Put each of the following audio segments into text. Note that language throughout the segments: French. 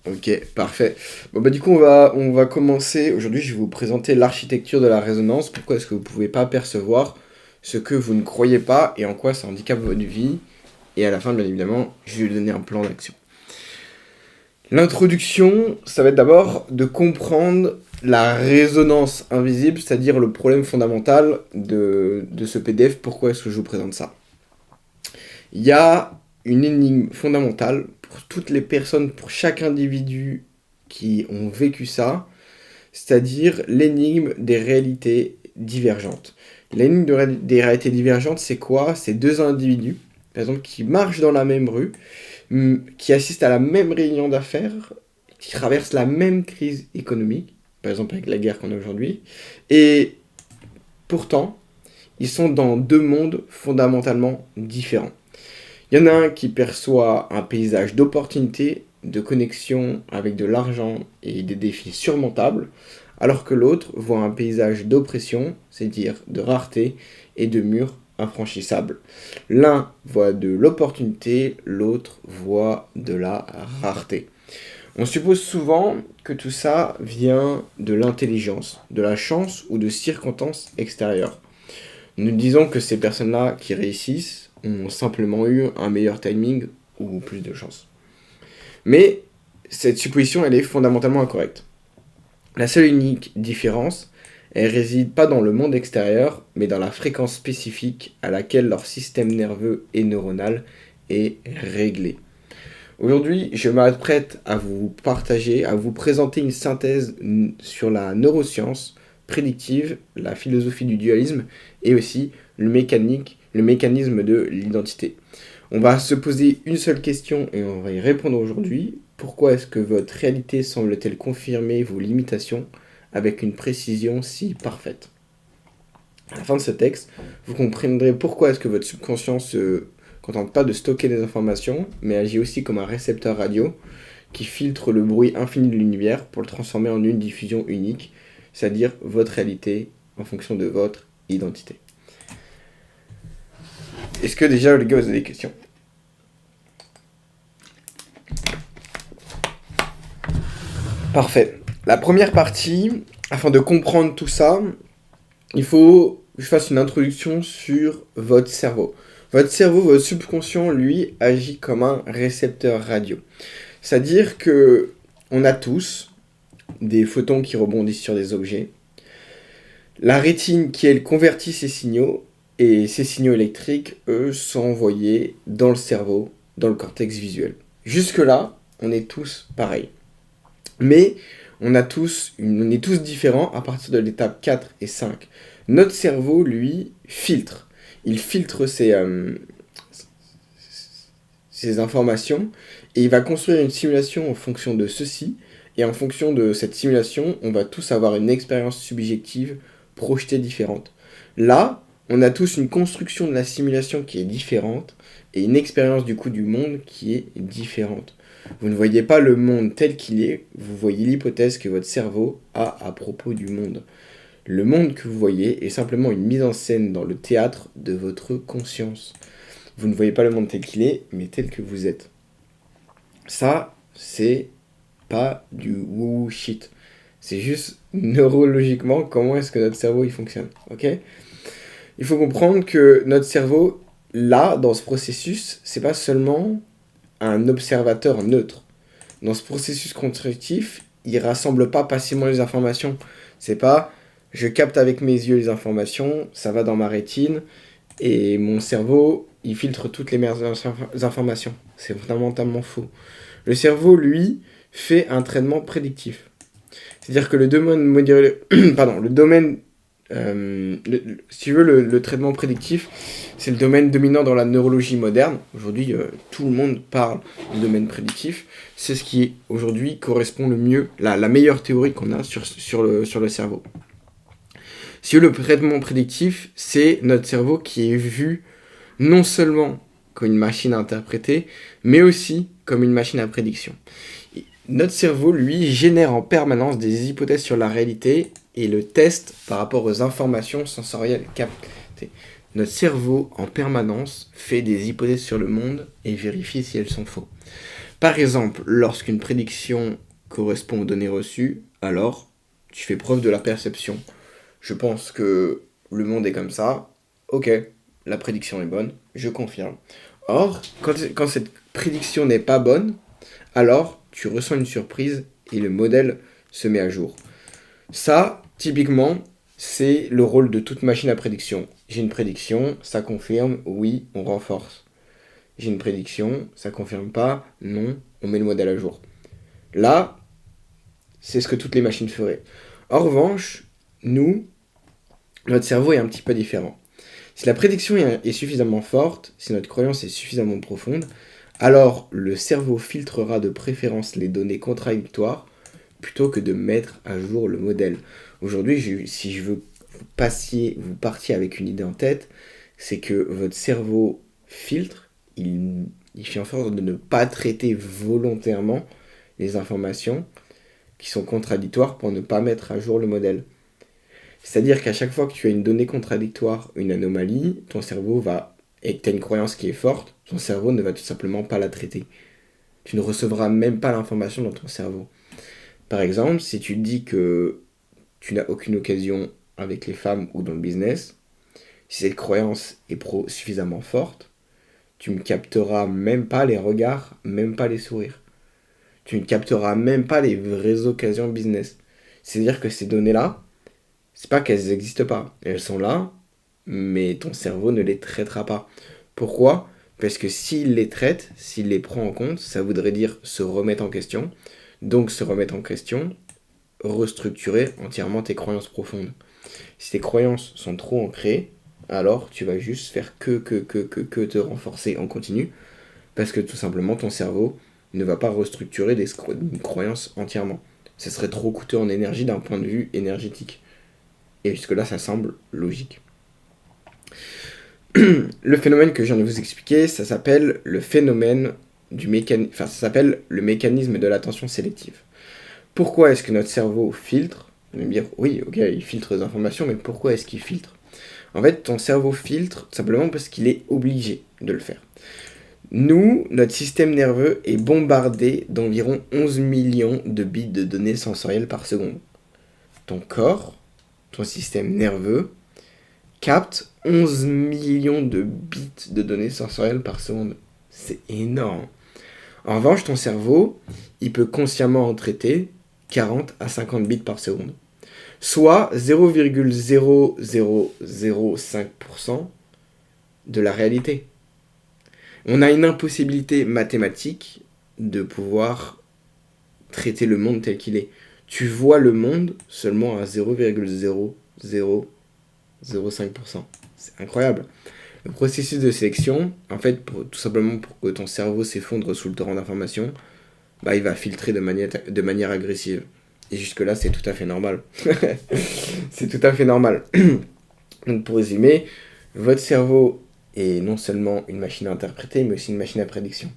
Ok, parfait. Bon bah du coup on va commencer. Aujourd'hui je vais vous présenter l'architecture de la résonance. Pourquoi est-ce que vous ne pouvez pas percevoir ce que vous ne croyez pas et en quoi ça handicape votre vie. Et à la fin bien évidemment je vais vous donner un plan d'action. L'introduction, ça va être d'abord de comprendre la résonance invisible, c'est-à-dire le problème fondamental de ce PDF. Pourquoi est-ce que je vous présente ça? Il y a une énigme fondamentale pour toutes les personnes, pour chaque individu qui ont vécu ça, c'est-à-dire l'énigme des réalités divergentes. L'énigme des réalités divergentes, c'est quoi? C'est deux individus, par exemple, qui marchent dans la même rue, qui assistent à la même réunion d'affaires, qui traversent la même crise économique, par exemple avec la guerre qu'on a aujourd'hui, et pourtant, ils sont dans deux mondes fondamentalement différents. Il y en a un qui perçoit un paysage d'opportunités, de connexion avec de l'argent et des défis surmontables, alors que l'autre voit un paysage d'oppression, c'est-à-dire de rareté et de murs infranchissables. L'un voit de l'opportunité, l'autre voit de la rareté. On suppose souvent que tout ça vient de l'intelligence, de la chance ou de circonstances extérieures. Nous disons que ces personnes-là qui réussissent ont simplement eu un meilleur timing ou plus de chance. Mais cette supposition, elle est fondamentalement incorrecte. La seule unique différence, elle réside pas dans le monde extérieur, mais dans la fréquence spécifique à laquelle leur système nerveux et neuronal est réglé. Aujourd'hui, je m'apprête à vous partager, à vous présenter une synthèse sur la neuroscience prédictive, la philosophie du dualisme et aussi le mécanisme de l'identité. On va se poser une seule question et on va y répondre aujourd'hui. Pourquoi est-ce que votre réalité semble-t-elle confirmer vos limitations avec une précision si parfaite? À la fin de ce texte, vous comprendrez pourquoi est-ce que votre subconscient se contente pas de stocker des informations, mais agit aussi comme un récepteur radio qui filtre le bruit infini de l'univers pour le transformer en une diffusion unique, c'est-à-dire votre réalité en fonction de votre identité. Est-ce que déjà, les gars, vous avez des questions? Parfait. La première partie, afin de comprendre tout ça, il faut que je fasse une introduction sur votre cerveau. Votre cerveau, votre subconscient, lui, agit comme un récepteur radio. C'est-à-dire que on a tous des photons qui rebondissent sur des objets. La rétine qui, elle, convertit ces signaux, et ces signaux électriques, eux, sont envoyés dans le cerveau, dans le cortex visuel. Jusque-là, on est tous pareils. Mais on est tous différents à partir de l'étape 4 et 5. Notre cerveau, lui, filtre. Il filtre ces informations et il va construire une simulation en fonction de ceci. Et en fonction de cette simulation, on va tous avoir une expérience subjective projetée différente. Là, on a tous une construction de la simulation qui est différente et une expérience du coup du monde qui est différente. Vous ne voyez pas le monde tel qu'il est, vous voyez l'hypothèse que votre cerveau a à propos du monde. Le monde que vous voyez est simplement une mise en scène dans le théâtre de votre conscience. Vous ne voyez pas le monde tel qu'il est, mais tel que vous êtes. Ça, c'est pas du woo shit. C'est juste neurologiquement comment est-ce que notre cerveau il fonctionne. Ok? Il faut comprendre que notre cerveau, là, dans ce processus, c'est pas seulement un observateur neutre. Dans ce processus constructif, il rassemble pas passivement les informations. C'est pas je capte avec mes yeux les informations, ça va dans ma rétine et mon cerveau, il filtre toutes les meilleures informations. C'est fondamentalement faux. Le cerveau, lui, fait un traitement prédictif. C'est-à-dire que le domaine si tu veux, le traitement prédictif, c'est le domaine dominant dans la neurologie moderne. Aujourd'hui, tout le monde parle du domaine prédictif. C'est ce qui, aujourd'hui, correspond le mieux, la meilleure théorie qu'on a sur le cerveau. Si tu veux, le traitement prédictif, c'est notre cerveau qui est vu non seulement comme une machine à interpréter, mais aussi comme une machine à prédiction. Notre cerveau, lui, génère en permanence des hypothèses sur la réalité et le teste par rapport aux informations sensorielles captées. Notre cerveau, en permanence, fait des hypothèses sur le monde et vérifie si elles sont fausses. Par exemple, lorsqu'une prédiction correspond aux données reçues, alors tu fais preuve de la perception. Je pense que le monde est comme ça. Ok, la prédiction est bonne, je confirme. Or, quand cette prédiction n'est pas bonne, alors tu ressens une surprise et le modèle se met à jour. Ça, typiquement, c'est le rôle de toute machine à prédiction. J'ai une prédiction, ça confirme, oui, on renforce. J'ai une prédiction, ça confirme pas, non, on met le modèle à jour. Là, c'est ce que toutes les machines feraient. En revanche, nous, notre cerveau est un petit peu différent. Si la prédiction est suffisamment forte, si notre croyance est suffisamment profonde, alors le cerveau filtrera de préférence les données contradictoires plutôt que de mettre à jour le modèle. Aujourd'hui, si je veux que vous partiez avec une idée en tête, c'est que votre cerveau filtre, il fait en sorte de ne pas traiter volontairement les informations qui sont contradictoires pour ne pas mettre à jour le modèle. C'est-à-dire qu'à chaque fois que tu as une donnée contradictoire, une anomalie, ton cerveau va, et que tu as une croyance qui est forte, ton cerveau ne va tout simplement pas la traiter. Tu ne recevras même pas l'information dans ton cerveau. Par exemple, si tu dis que tu n'as aucune occasion avec les femmes ou dans le business, si cette croyance est suffisamment forte, tu ne capteras même pas les regards, même pas les sourires. Tu ne capteras même pas les vraies occasions business. C'est-à-dire que ces données-là, c'est pas qu'elles n'existent pas. Elles sont là, mais ton cerveau ne les traitera pas. Pourquoi ? Parce que s'il les traite, s'il les prend en compte, ça voudrait dire se remettre en question. Donc se remettre en question, restructurer entièrement tes croyances profondes. Si tes croyances sont trop ancrées, alors tu vas juste faire que te renforcer en continu, parce que tout simplement ton cerveau ne va pas restructurer des croyances entièrement. Ce serait trop coûteux en énergie d'un point de vue énergétique. Et jusque-là, ça semble logique. Le phénomène que je viens de vous expliquer, ça s'appelle le phénomène ça s'appelle le mécanisme de l'attention sélective. Pourquoi est-ce que notre cerveau filtre ? Vous allez me dire, oui, ok, il filtre les informations, mais pourquoi est-ce qu'il filtre ? En fait, ton cerveau filtre simplement parce qu'il est obligé de le faire. Nous, notre système nerveux est bombardé d'environ 11 millions de bits de données sensorielles par seconde. Ton corps, ton système nerveux, capte 11 millions de bits de données sensorielles par seconde. C'est énorme. En revanche, ton cerveau, il peut consciemment en traiter 40 à 50 bits par seconde. Soit 0,0005% de la réalité. On a une impossibilité mathématique de pouvoir traiter le monde tel qu'il est. Tu vois le monde seulement à 0,0005%. C'est incroyable. Le processus de sélection, en fait, tout simplement pour que ton cerveau s'effondre sous le torrent d'informations, il va filtrer de manière agressive. Et jusque-là, c'est tout à fait normal. C'est tout à fait normal. Donc pour résumer, votre cerveau est non seulement une machine à interpréter, mais aussi une machine à prédiction.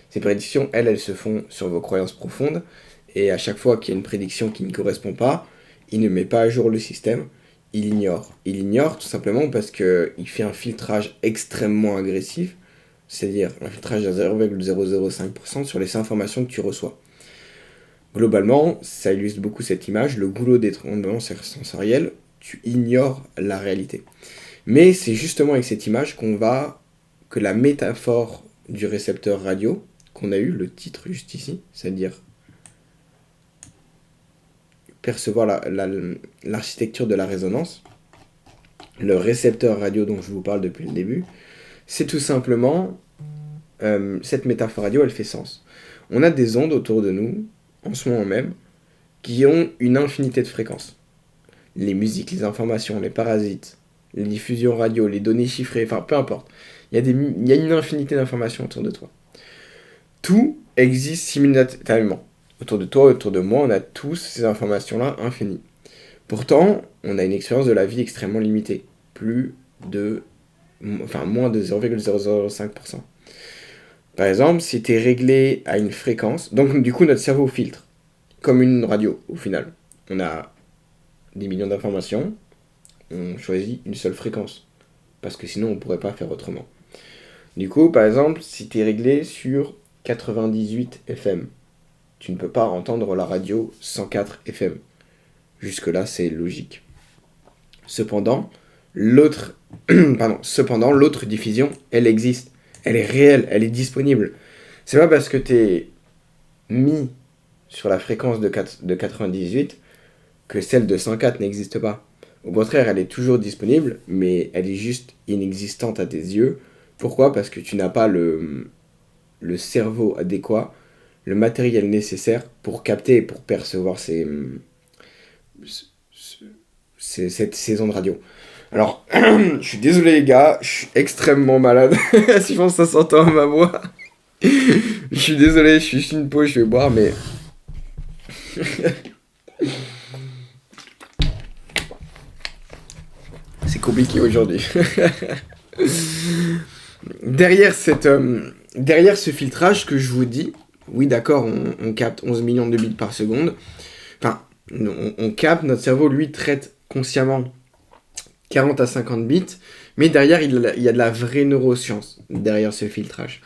Ces prédictions, elles se font sur vos croyances profondes, et à chaque fois qu'il y a une prédiction qui ne correspond pas, il ne met pas à jour le système, il ignore. Il ignore tout simplement parce qu'il fait un filtrage extrêmement agressif, c'est-à-dire un filtrage à 0,005% sur les informations que tu reçois. Globalement, ça illustre beaucoup cette image, le goulot des tendances sensorielles, tu ignores la réalité. Mais c'est justement avec cette image que la métaphore du récepteur radio, qu'on a eu, le titre juste ici, c'est-à-dire percevoir l'architecture de la résonance, le récepteur radio dont je vous parle depuis le début, c'est tout simplement, cette métaphore radio, elle fait sens. On a des ondes autour de nous, en ce moment même, qui ont une infinité de fréquences. Les musiques, les informations, les parasites, les diffusions radio, les données chiffrées, enfin peu importe. Il y a une infinité d'informations autour de toi. Tout existe simultanément. Autour de toi, autour de moi, on a tous ces informations-là infinies. Pourtant, on a une expérience de la vie extrêmement limitée. Moins de 0,005%. Par exemple, si tu es réglé à une fréquence, donc du coup notre cerveau filtre, comme une radio au final. On a des millions d'informations, on choisit une seule fréquence, parce que sinon on ne pourrait pas faire autrement. Du coup, par exemple, si tu es réglé sur 98 FM. Tu ne peux pas entendre la radio 104 FM. Jusque-là, c'est logique. Cependant, l'autre diffusion, elle existe. Elle est réelle, elle est disponible. C'est pas parce que tu es mis sur la fréquence de 98 que celle de 104 n'existe pas. Au contraire, elle est toujours disponible, mais elle est juste inexistante à tes yeux. Pourquoi ? Parce que tu n'as pas le cerveau adéquat, le matériel nécessaire pour capter et pour percevoir ces ondes radio. Alors, je suis désolé les gars, je suis extrêmement malade. Je pense que ça s'entend à ma voix. Je suis désolé, je suis juste une pause, je vais boire, mais... C'est compliqué aujourd'hui. Derrière ce filtrage que je vous dis, oui d'accord, on capte 11 millions de bits par seconde. Enfin, on capte, notre cerveau lui traite consciemment 40 à 50 bits, mais derrière il y a de la vraie neuroscience derrière ce filtrage.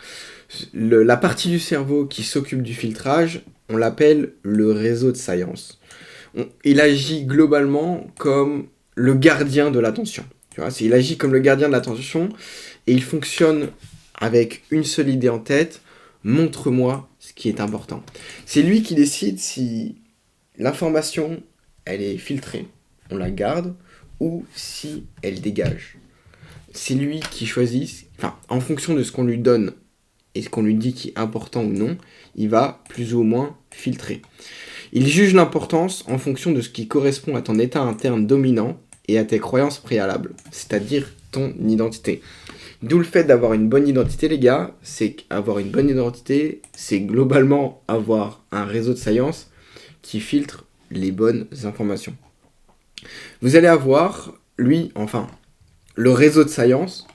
La partie du cerveau qui s'occupe du filtrage, on l'appelle le réseau de science. Il agit globalement comme le gardien de l'attention. Tu vois, il agit comme le gardien de l'attention et il fonctionne avec une seule idée en tête, montre-moi ce qui est important. C'est lui qui décide si l'information, elle est filtrée, on la garde, ou si elle dégage. C'est lui qui choisit, en fonction de ce qu'on lui donne et ce qu'on lui dit qui est important ou non, il va plus ou moins filtrer. Il juge l'importance en fonction de ce qui correspond à ton état interne dominant et à tes croyances préalables, c'est-à-dire ton identité. D'où le fait d'avoir une bonne identité, les gars, c'est qu'avoir une bonne identité, c'est globalement avoir un réseau de science qui filtre les bonnes informations. Vous allez avoir, le réseau de science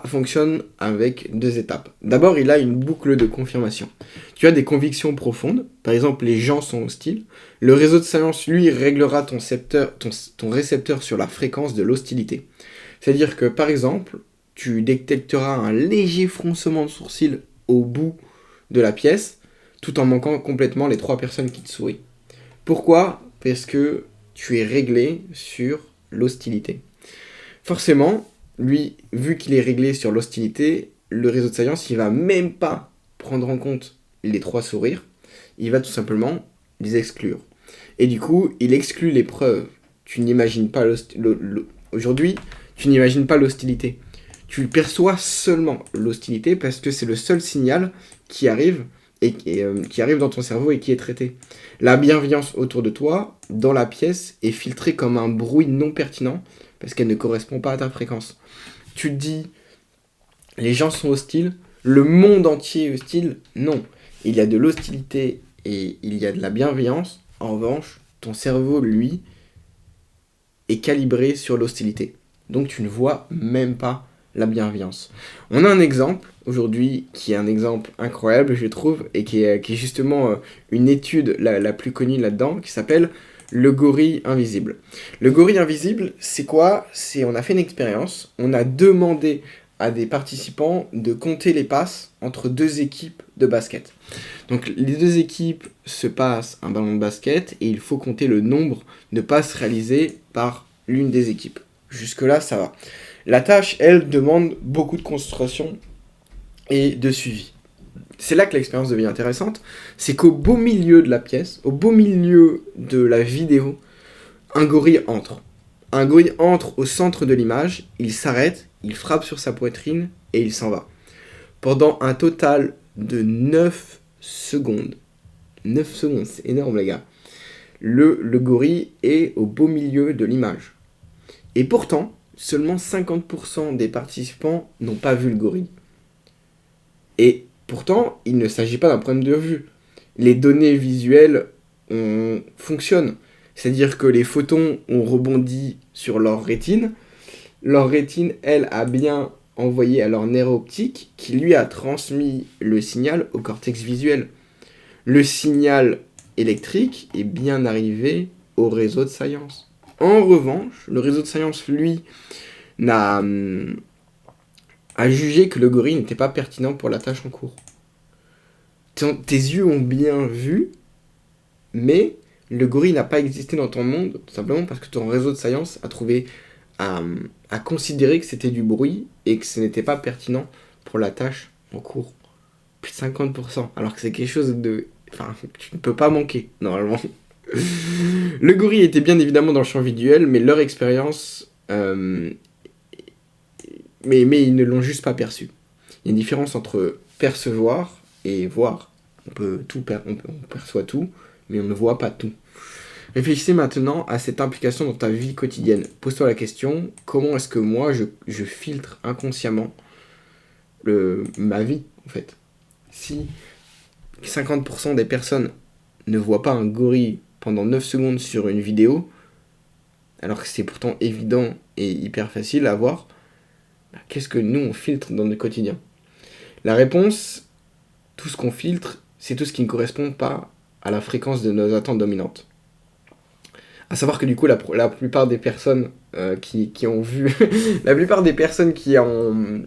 fonctionne avec 2 étapes. D'abord, il a une boucle de confirmation. Tu as des convictions profondes, par exemple, les gens sont hostiles. Le réseau de science, lui, réglera ton récepteur sur la fréquence de l'hostilité. C'est-à-dire que, par exemple, tu détecteras un léger froncement de sourcils au bout de la pièce, tout en manquant complètement les 3 personnes qui te sourient. Pourquoi ? Parce que tu es réglé sur l'hostilité. Forcément, lui, vu qu'il est réglé sur l'hostilité, le réseau de science, il va même pas prendre en compte les 3 sourires, il va tout simplement les exclure. Et du coup, il exclut les preuves. Tu n'imagines pas aujourd'hui, tu n'imagines pas l'hostilité. Tu perçois seulement l'hostilité parce que c'est le seul signal qui arrive qui arrive dans ton cerveau et qui est traité. La bienveillance autour de toi, dans la pièce, est filtrée comme un bruit non pertinent parce qu'elle ne correspond pas à ta fréquence. Tu te dis, les gens sont hostiles, le monde entier est hostile. Non, il y a de l'hostilité et il y a de la bienveillance. En revanche, ton cerveau, lui, est calibré sur l'hostilité. Donc tu ne vois même pas la bienveillance. On a un exemple aujourd'hui qui est un exemple incroyable, je trouve, et qui est justement une étude la plus connue là-dedans, qui s'appelle le gorille invisible. Le gorille invisible, c'est quoi ? On a fait une expérience, on a demandé à des participants de compter les passes entre 2 équipes de basket. Donc les 2 équipes se passent un ballon de basket et il faut compter le nombre de passes réalisées par l'une des équipes. Jusque-là, ça va. La tâche, elle, demande beaucoup de concentration et de suivi. C'est là que l'expérience devient intéressante, c'est qu'au beau milieu de la pièce, au beau milieu de la vidéo, un gorille entre. Un gorille entre au centre de l'image, il s'arrête, il frappe sur sa poitrine et il s'en va. Pendant un total de 9 secondes. 9 secondes, c'est énorme les gars. Le gorille est au beau milieu de l'image. Et pourtant, seulement 50% des participants n'ont pas vu le gorille. Et pourtant, il ne s'agit pas d'un problème de vue. Les données visuelles fonctionnent. C'est-à-dire que les photons ont rebondi sur leur rétine. Leur rétine, elle, a bien envoyé à leur nerf optique qui lui a transmis le signal au cortex visuel. Le signal électrique est bien arrivé au réseau de science. En revanche, le réseau de science, lui, a jugé que le gorille n'était pas pertinent pour la tâche en cours. tes yeux ont bien vu, mais le gorille n'a pas existé dans ton monde, tout simplement parce que ton réseau de science a trouvé à considérer que c'était du bruit et que ce n'était pas pertinent pour la tâche en cours. Plus de 50%, alors que c'est quelque chose de... Enfin, tu ne peux pas manquer, normalement. Le gorille était bien évidemment dans le champ visuel, mais leur expérience... mais ils ne l'ont juste pas perçu. Il y a une différence entre percevoir et voir. On perçoit tout, mais on ne voit pas tout. Réfléchissez maintenant à cette implication dans ta vie quotidienne. Pose-toi la question, comment est-ce que moi je filtre inconsciemment ma vie, en fait. Si 50% des personnes ne voient pas un gorille pendant 9 secondes sur une vidéo, alors que c'est pourtant évident et hyper facile à voir, qu'est-ce que nous on filtre dans notre quotidien? La réponse, tout ce qu'on filtre, c'est tout ce qui ne correspond pas à la fréquence de nos attentes dominantes. À savoir que du coup, la plupart des personnes qui ont vu, la plupart des personnes qui ont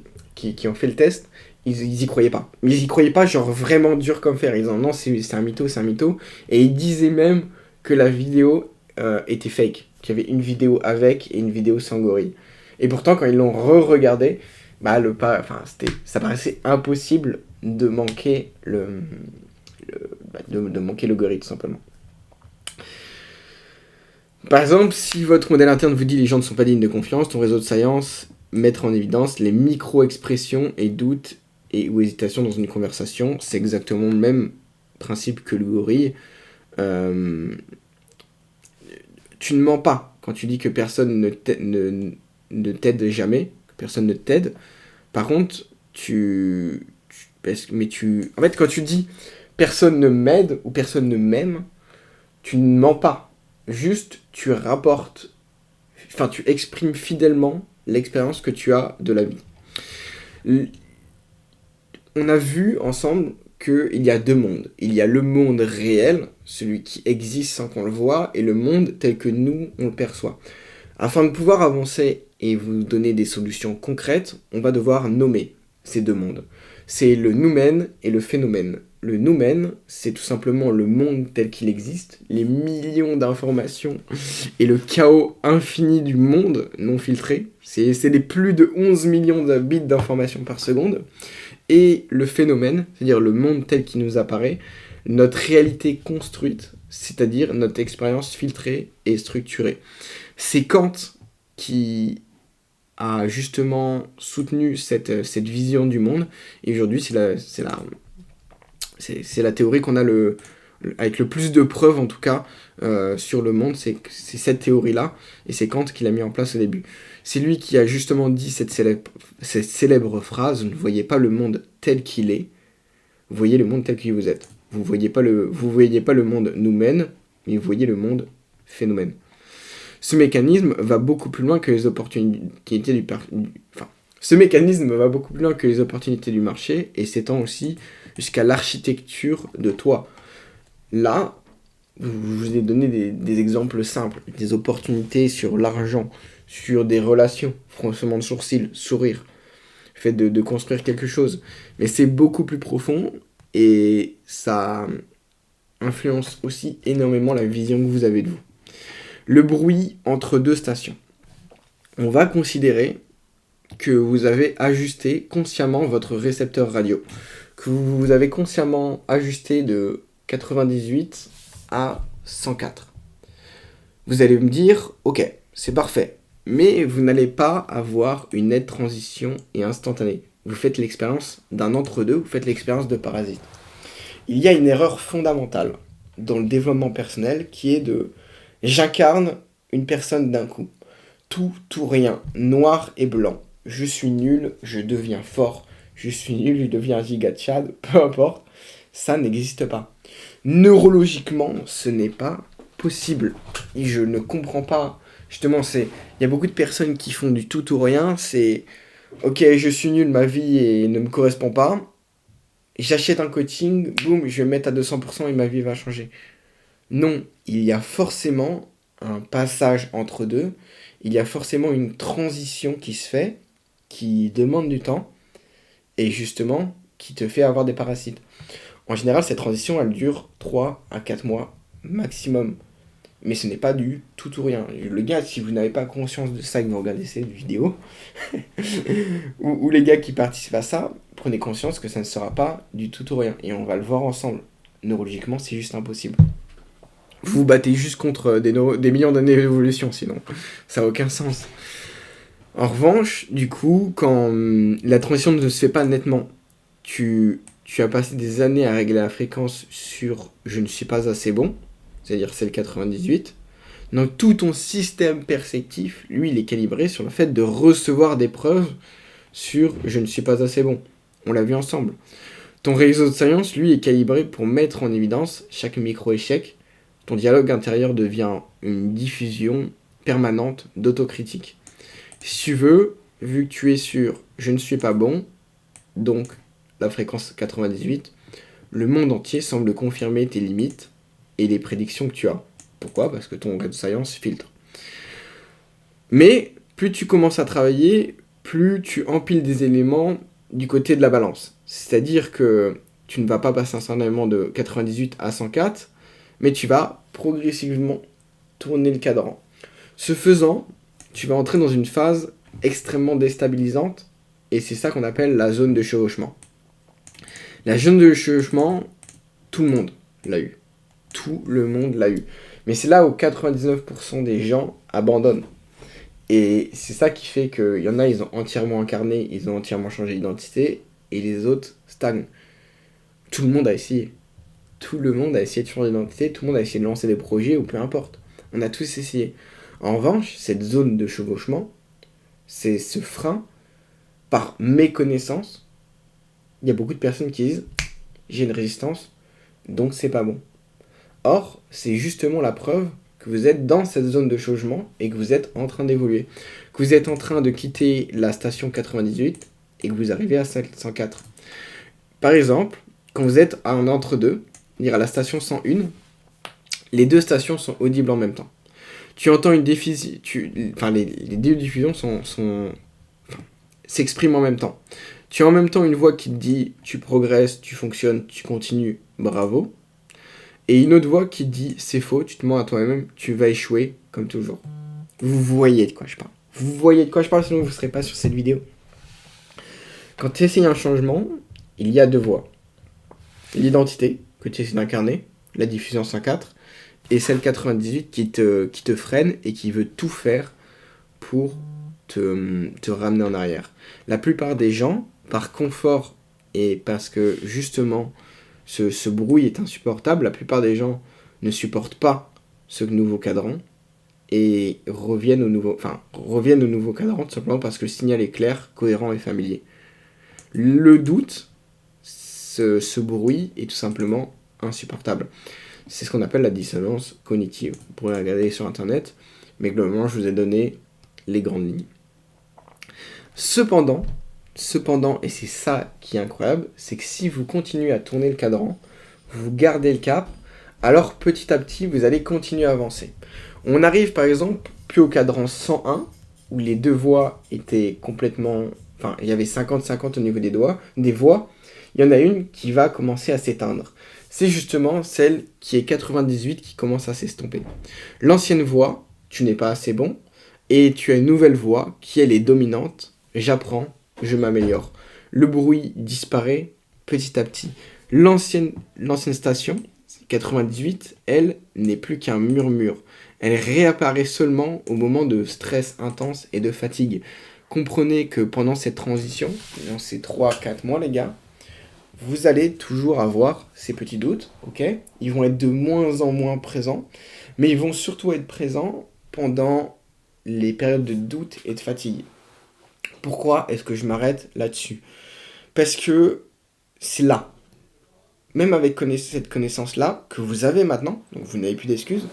fait le test, ils y croyaient pas. Mais ils y croyaient pas, genre vraiment dur comme fer. Ils disaient non, c'est un mytho, c'est un mytho. Et ils disaient même que la vidéo était fake, qu'il y avait une vidéo avec et une vidéo sans gorille. Et pourtant, quand ils l'ont re-regardé, ça paraissait impossible de manquer de manquer le gorille, tout simplement. Par exemple, si votre modèle interne vous dit les gens ne sont pas dignes de confiance, ton réseau de science mettra en évidence les micro-expressions et doutes ou hésitations dans une conversation. C'est exactement le même principe que le gorille. Tu ne mens pas quand tu dis que personne ne t'aide jamais, que personne ne t'aide. Par contre, en fait, quand tu dis personne ne m'aide ou personne ne m'aime, tu ne mens pas. Juste, tu exprimes fidèlement l'expérience que tu as de la vie. On a vu ensemble qu'il y a deux mondes. Il y a le monde réel, celui qui existe sans qu'on le voit, et le monde tel que nous, on le perçoit. Afin de pouvoir avancer et vous donner des solutions concrètes, on va devoir nommer ces deux mondes. C'est le noumen et le phénomène. Le noumen, c'est tout simplement le monde tel qu'il existe, les millions d'informations et le chaos infini du monde non filtré. C'est les plus de 11 millions de bits d'informations par seconde. Et le phénomène, c'est-à-dire le monde tel qu'il nous apparaît, notre réalité construite, c'est-à-dire notre expérience filtrée et structurée. C'est Kant qui a justement soutenu cette vision du monde, et aujourd'hui c'est la théorie qu'on a avec le plus de preuves en tout cas sur le monde, c'est cette théorie-là, et c'est Kant qui l'a mis en place au début. C'est lui qui a justement dit cette célèbre phrase: ne voyez pas le monde tel qu'il est, vous voyez le monde tel qu'il vous êtes. Vous voyez pas le monde noumen, mais vous voyez le monde phénomène. Ce mécanisme va beaucoup plus loin que les opportunités du marché et s'étend aussi jusqu'à l'architecture de toi. Là, je vous ai donné des exemples simples, des opportunités sur l'argent, sur des relations, froncement de sourcils, sourire, le fait de construire quelque chose. Mais c'est beaucoup plus profond et ça influence aussi énormément la vision que vous avez de vous. Le bruit entre deux stations. On va considérer que vous avez ajusté consciemment votre récepteur radio, que vous avez consciemment ajusté de 98 à 104. Vous allez me dire, ok, c'est parfait, mais vous n'allez pas avoir une nette transition et instantanée. Vous faites l'expérience d'un entre-deux, vous faites l'expérience de parasite. Il y a une erreur fondamentale dans le développement personnel qui est de j'incarne une personne d'un coup. Tout ou rien, noir et blanc. Je suis nul, je deviens fort. Je suis nul, je deviens giga tchad, peu importe. Ça n'existe pas. Neurologiquement, ce n'est pas possible. Et je ne comprends pas. Justement, il y a beaucoup de personnes qui font du tout ou rien. C'est ok, je suis nul, ma vie ne me correspond pas. J'achète un coaching, boum, je vais mettre à 200% et ma vie va changer. Non, il y a forcément un passage entre deux. Il y a forcément une transition qui se fait, qui demande du temps, et justement, qui te fait avoir des parasites. En général, cette transition, elle dure 3 à 4 mois maximum. Mais ce n'est pas du tout ou rien. Le gars, si vous n'avez pas conscience de ça et que vous regardez cette vidéo, ou les gars qui participent à ça, prenez conscience que ça ne sera pas du tout ou rien. Et on va le voir ensemble. Neurologiquement, c'est juste impossible. Vous vous battez juste contre des millions d'années d'évolution, sinon. Ça n'a aucun sens. En revanche, du coup, quand la transition ne se fait pas nettement, tu as passé des années à régler la fréquence sur je ne suis pas assez bon, c'est-à-dire celle 98. Donc tout ton système perceptif, lui, il est calibré sur le fait de recevoir des preuves sur je ne suis pas assez bon. On l'a vu ensemble. Ton réseau de science, lui, est calibré pour mettre en évidence chaque micro-échec. Ton dialogue intérieur devient une diffusion permanente d'autocritique. Si tu veux, vu que tu es sur je ne suis pas bon, donc la fréquence 98, le monde entier semble confirmer tes limites et les prédictions que tu as. Pourquoi ? Parce que ton réseau de science filtre. Mais plus tu commences à travailler, plus tu empiles des éléments du côté de la balance. C'est-à-dire que tu ne vas pas passer instantanément de 98 à 104, mais tu vas progressivement tourner le cadran. Ce faisant, tu vas entrer dans une phase extrêmement déstabilisante, et c'est ça qu'on appelle la zone de chevauchement. La zone de chevauchement, tout le monde l'a eu. Tout le monde l'a eu. Mais c'est là où 99% des gens abandonnent. Et c'est ça qui fait qu'il y en a, ils ont entièrement incarné, ils ont entièrement changé d'identité, et les autres stagnent. Tout le monde a essayé. Tout le monde a essayé de changer d'identité, tout le monde a essayé de lancer des projets, ou peu importe. On a tous essayé. En revanche, cette zone de chevauchement, c'est ce frein, par méconnaissance, il y a beaucoup de personnes qui disent « j'ai une résistance, donc c'est pas bon ». Or, c'est justement la preuve que vous êtes dans cette zone de changement et que vous êtes en train d'évoluer. Que vous êtes en train de quitter la station 98 et que vous arrivez à 104. Par exemple, quand vous êtes à un entre-deux, dire à la station 101, les deux stations sont audibles en même temps. Tu entends une diffusion, les deux diffusions s'expriment en même temps. Tu as en même temps une voix qui te dit « tu progresses, tu fonctionnes, tu continues, bravo ». Et une autre voix qui te dit « c'est faux, tu te mens à toi-même, tu vas échouer, comme toujours ». Vous voyez de quoi je parle. Vous voyez de quoi je parle, sinon vous ne serez pas sur cette vidéo. Quand tu essayes un changement, il y a deux voies. L'identité, que tu essaies d'incarner, la diffusion 104, et celle 98 qui te freine et qui veut tout faire pour te ramener en arrière. La plupart des gens, par confort et parce que justement ce bruit est insupportable, la plupart des gens ne supportent pas ce nouveau cadran et reviennent au nouveau cadran tout simplement parce que le signal est clair, cohérent et familier. Le doute, ce bruit est tout simplement insupportable. C'est ce qu'on appelle la dissonance cognitive. Vous pourrez regarder sur internet, mais globalement je vous ai donné les grandes lignes. Cependant, et c'est ça qui est incroyable, c'est que si vous continuez à tourner le cadran, vous gardez le cap, alors petit à petit vous allez continuer à avancer. On arrive par exemple plus au cadran 101, où les deux voix étaient complètement... Enfin, il y avait 50-50 au niveau des voix. Il y en a une qui va commencer à s'éteindre. C'est justement celle qui est 98 qui commence à s'estomper. L'ancienne voix, tu n'es pas assez bon, et tu as une nouvelle voix qui elle est dominante, j'apprends, je m'améliore. Le bruit disparaît petit à petit. L'ancienne station, 98, elle n'est plus qu'un murmure. Elle réapparaît seulement au moment de stress intense et de fatigue. Comprenez que pendant cette transition, dans ces 3-4 mois les gars, vous allez toujours avoir ces petits doutes, ok ? Ils vont être de moins en moins présents, mais ils vont surtout être présents pendant les périodes de doute et de fatigue. Pourquoi est-ce que je m'arrête là-dessus ? Parce que c'est là, même avec cette connaissance-là que vous avez maintenant, donc vous n'avez plus d'excuses,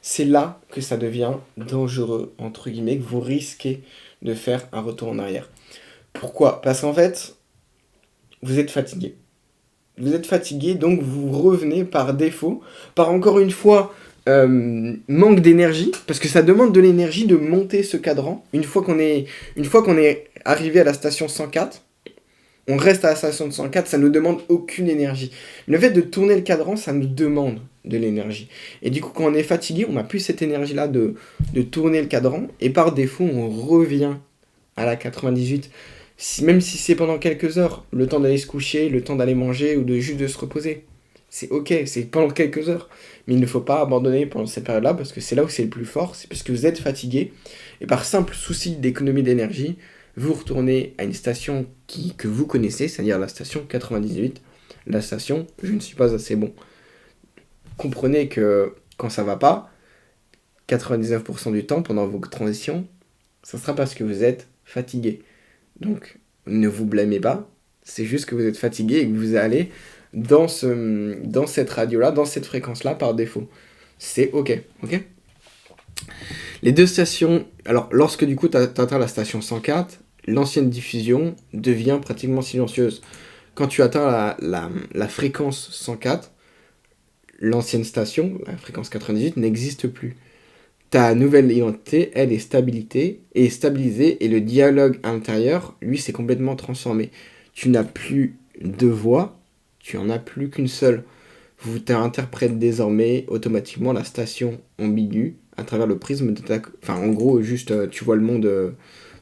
c'est là que ça devient dangereux, entre guillemets, que vous risquez de faire un retour en arrière. Pourquoi ? Parce qu'en fait, vous êtes fatigué. Vous êtes fatigué, donc vous revenez par défaut, par encore une fois manque d'énergie, parce que ça demande de l'énergie de monter ce cadran. Une fois qu'on est arrivé à la station 104, On reste à la station de 104, ça ne nous demande aucune énergie. Le fait de tourner le cadran, ça nous demande de l'énergie. Et du coup, quand on est fatigué, on n'a plus cette énergie-là de tourner le cadran. Et par défaut, on revient à la 98. Même si c'est pendant quelques heures, le temps d'aller se coucher, le temps d'aller manger ou de juste de se reposer. C'est ok, c'est pendant quelques heures. Mais il ne faut pas abandonner pendant cette période-là parce que c'est là où c'est le plus fort. C'est parce que vous êtes fatigué. Et par simple souci d'économie d'énergie, vous retournez à une station que vous connaissez, c'est-à-dire la station 98. La station, je ne suis pas assez bon. Comprenez que quand ça va pas, 99% du temps pendant vos transitions, ça sera parce que vous êtes fatigué. Donc, ne vous blâmez pas, c'est juste que vous êtes fatigué et que vous allez dans cette radio-là, dans cette fréquence-là par défaut. C'est ok, ok. Les deux stations, alors lorsque du coup tu atteins la station 104, l'ancienne diffusion devient pratiquement silencieuse. Quand tu atteins la fréquence 104, l'ancienne station, la fréquence 98, n'existe plus. Ta nouvelle identité, elle est stabilisée et le dialogue intérieur, lui, s'est complètement transformé. Tu n'as plus de voix, tu en as plus qu'une seule. Vous interprète désormais automatiquement la station ambiguë à travers le prisme de ta... Enfin, en gros, juste, tu vois le monde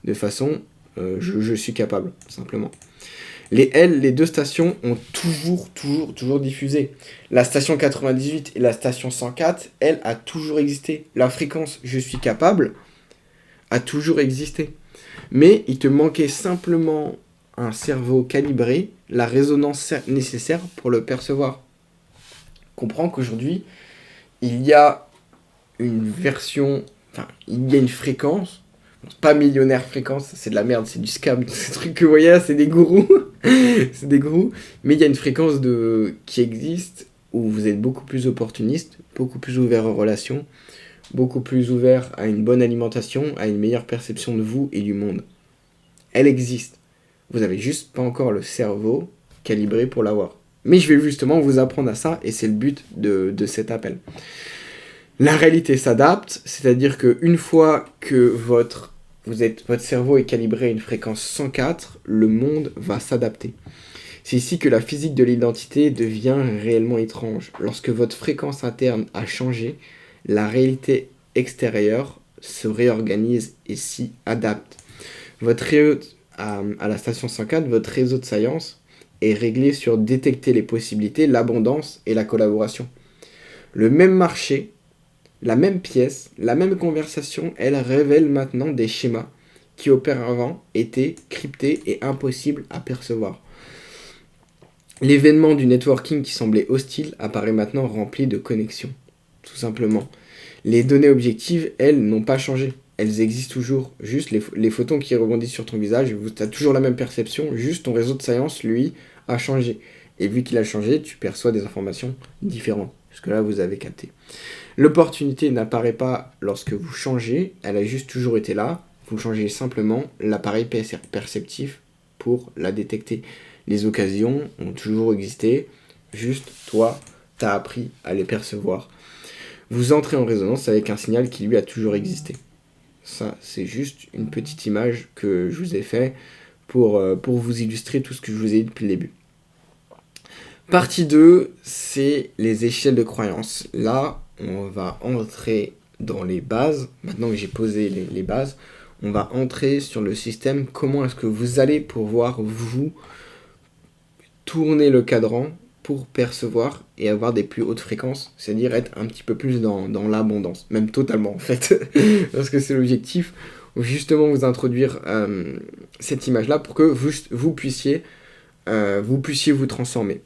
de façon... je suis capable, simplement. Les deux stations ont toujours diffusé. La station 98 et la station 104, elle a toujours existé. La fréquence je suis capable a toujours existé. Mais il te manquait simplement un cerveau calibré, la résonance nécessaire pour le percevoir. Comprends qu'aujourd'hui, il y a une version, enfin, il y a une fréquence, pas millionnaire fréquence, c'est de la merde, c'est du scam, ces trucs que vous voyez là, c'est des gourous, c'est des gourous, mais il y a une fréquence qui existe où vous êtes beaucoup plus opportuniste, beaucoup plus ouvert aux relations, beaucoup plus ouvert à une bonne alimentation, à une meilleure perception de vous et du monde. Elle existe. Vous avez juste pas encore le cerveau calibré pour l'avoir. Mais je vais justement vous apprendre à ça, et c'est le but de cet appel. La réalité s'adapte, c'est-à-dire qu'une fois que votre cerveau est calibré à une fréquence 104, le monde va s'adapter. C'est ici que la physique de l'identité devient réellement étrange. Lorsque votre fréquence interne a changé, la réalité extérieure se réorganise et s'y adapte. À la station 104, votre réseau de science est réglé sur détecter les possibilités, l'abondance et la collaboration. Le même marché, la même pièce, la même conversation, elle révèle maintenant des schémas qui auparavant étaient cryptés et impossibles à percevoir. L'événement du networking qui semblait hostile apparaît maintenant rempli de connexions, tout simplement. Les données objectives, elles, n'ont pas changé. Elles existent toujours. Juste les photons qui rebondissent sur ton visage, tu as toujours la même perception, juste ton réseau de science, lui, a changé. Et vu qu'il a changé, tu perçois des informations différentes. Parce que là, vous avez capté. L'opportunité n'apparaît pas lorsque vous changez, elle a juste toujours été là. Vous changez simplement l'appareil perceptif pour la détecter. Les occasions ont toujours existé, juste toi, t'as appris à les percevoir. Vous entrez en résonance avec un signal qui lui a toujours existé. Ça, c'est juste une petite image que je vous ai fait pour vous illustrer tout ce que je vous ai dit depuis le début. Partie 2, c'est les échelles de croyance. Là, on va entrer dans les bases. Maintenant que j'ai posé les bases, on va entrer sur le système. Comment est-ce que vous allez pouvoir vous tourner le cadran pour percevoir et avoir des plus hautes fréquences, c'est-à-dire être un petit peu plus dans l'abondance, même totalement en fait, parce que c'est l'objectif, justement vous introduire cette image-là pour que vous puissiez vous transformer.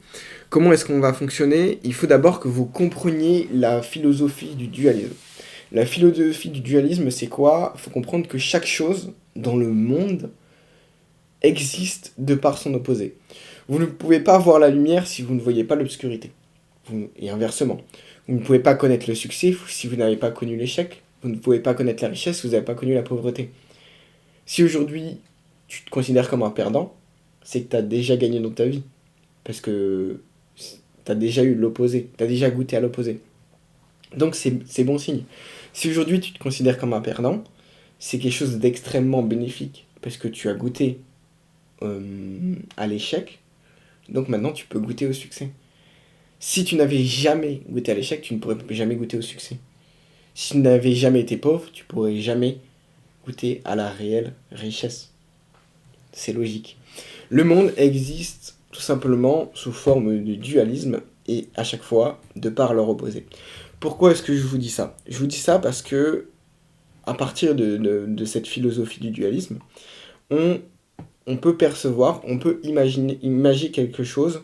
Comment est-ce qu'on va fonctionner ? Il faut d'abord que vous compreniez la philosophie du dualisme. La philosophie du dualisme, c'est quoi ? Il faut comprendre que chaque chose dans le monde existe de par son opposé. Vous ne pouvez pas voir la lumière si vous ne voyez pas l'obscurité. Et inversement. Vous ne pouvez pas connaître le succès si vous n'avez pas connu l'échec. Vous ne pouvez pas connaître la richesse si vous n'avez pas connu la pauvreté. Si aujourd'hui, tu te considères comme un perdant, c'est que tu as déjà gagné dans ta vie. Parce que tu as déjà eu l'opposé. Tu as déjà goûté à l'opposé. Donc c'est bon signe. Si aujourd'hui, tu te considères comme un perdant, c'est quelque chose d'extrêmement bénéfique. Parce que tu as goûté à l'échec, donc maintenant tu peux goûter au succès. Si tu n'avais jamais goûté à l'échec, tu ne pourrais jamais goûter au succès. Si tu n'avais jamais été pauvre, tu pourrais jamais goûter à la réelle richesse. C'est logique. Le monde existe tout simplement sous forme de dualisme et à chaque fois de par leur opposé. Pourquoi est-ce que je vous dis ça? Je vous dis ça parce que à partir de cette philosophie du dualisme, on peut percevoir, on peut imaginer quelque chose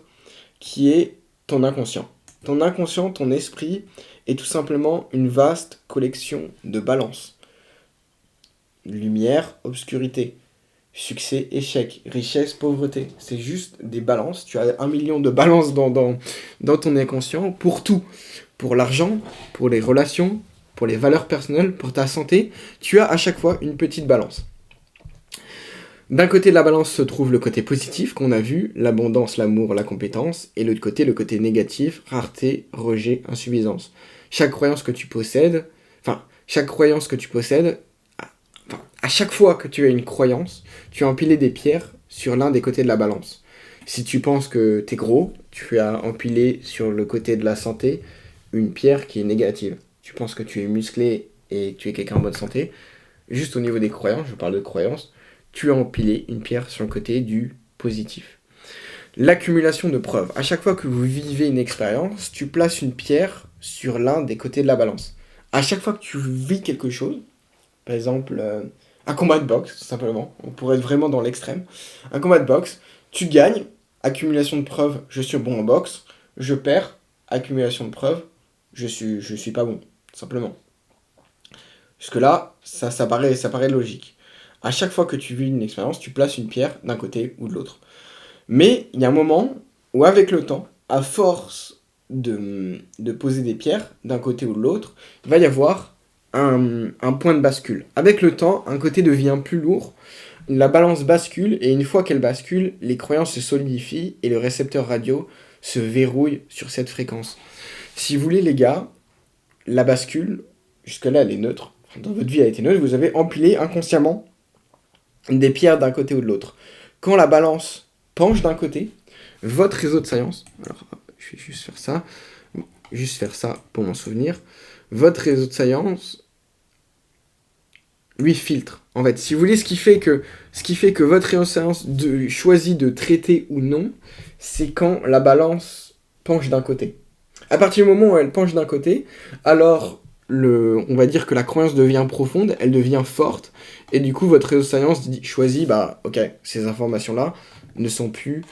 qui est ton inconscient. Ton inconscient, ton esprit, est tout simplement une vaste collection de balances. Lumière, obscurité, succès, échec, richesse, pauvreté. C'est juste des balances. Tu as 1 million de balances dans ton inconscient pour tout. Pour l'argent, pour les relations, pour les valeurs personnelles, pour ta santé. Tu as à chaque fois une petite balance. D'un côté de la balance se trouve le côté positif qu'on a vu, l'abondance, l'amour, la compétence, et de l'autre côté, le côté négatif, rareté, rejet, insuffisance. Chaque croyance que tu possèdes, à chaque fois que tu as une croyance, tu as empilé des pierres sur l'un des côtés de la balance. Si tu penses que t'es gros, tu as empilé sur le côté de la santé une pierre qui est négative. Tu penses que tu es musclé et que tu es quelqu'un en bonne santé, juste au niveau des croyances, je parle de croyances, tu as empilé une pierre sur le côté du positif. L'accumulation de preuves. À chaque fois que vous vivez une expérience, tu places une pierre sur l'un des côtés de la balance. À chaque fois que tu vis quelque chose, par exemple un combat de boxe, tout simplement, on pourrait être vraiment dans l'extrême, un combat de boxe, tu gagnes, accumulation de preuves, je suis bon en boxe, je perds, accumulation de preuves, je suis pas bon, tout simplement. Jusque-là, ça paraît logique. À chaque fois que tu vis une expérience, tu places une pierre d'un côté ou de l'autre. Mais il y a un moment où, avec le temps, à force de poser des pierres d'un côté ou de l'autre, il va y avoir un point de bascule. Avec le temps, un côté devient plus lourd, la balance bascule, et une fois qu'elle bascule, les croyances se solidifient et le récepteur radio se verrouille sur cette fréquence. Si vous voulez, les gars, la bascule, jusque-là, elle est neutre. Dans votre vie, elle a été neutre, vous avez empilé inconsciemment des pierres d'un côté ou de l'autre. Quand la balance penche d'un côté, votre réseau de science, alors je vais juste faire ça pour m'en souvenir, votre réseau de science, lui filtre. En fait, si vous voulez, ce qui fait que votre réseau de science choisit de traiter ou non, c'est quand la balance penche d'un côté. À partir du moment où elle penche d'un côté, alors on va dire que la croyance devient profonde, elle devient forte, et du coup votre réseau de science choisit, ok, ces informations-là ne sont plus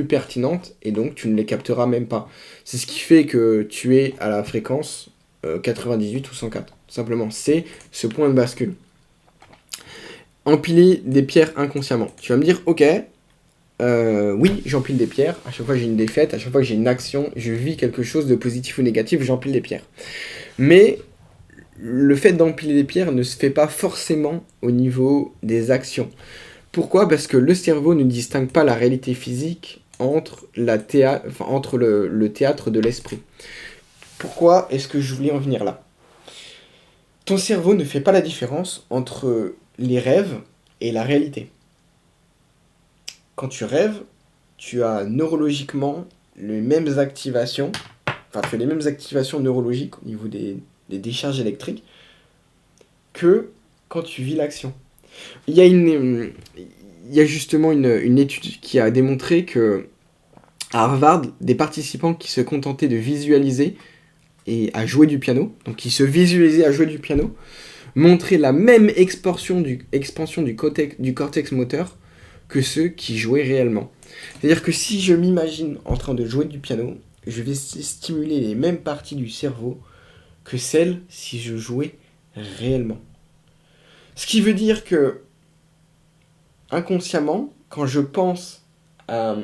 pertinentes, et donc tu ne les capteras même pas. C'est ce qui fait que tu es à la fréquence 98 ou 104, tout simplement. C'est ce point de bascule. Empiler des pierres inconsciemment. Tu vas me dire, ok, oui, j'empile des pierres. À chaque fois que j'ai une défaite, à chaque fois que j'ai une action, je vis quelque chose de positif ou négatif, j'empile des pierres. Mais le fait d'empiler des pierres ne se fait pas forcément au niveau des actions. Pourquoi ? Parce que le cerveau ne distingue pas la réalité physique entre le théâtre de l'esprit. Pourquoi est-ce que je voulais en venir là ? Ton cerveau ne fait pas la différence entre les rêves et la réalité. Quand tu rêves, tu as neurologiquement les mêmes activations, tu as les mêmes activations neurologiques au niveau des décharges électriques que quand tu vis l'action. Il y a justement une étude qui a démontré que à Harvard, des participants qui se contentaient de visualiser et à jouer du piano, donc qui se visualisaient à jouer du piano, montraient la même expansion du cortex moteur que ceux qui jouaient réellement. C'est-à-dire que si je m'imagine en train de jouer du piano, je vais stimuler les mêmes parties du cerveau que celles si je jouais réellement. Ce qui veut dire que, inconsciemment, quand je pense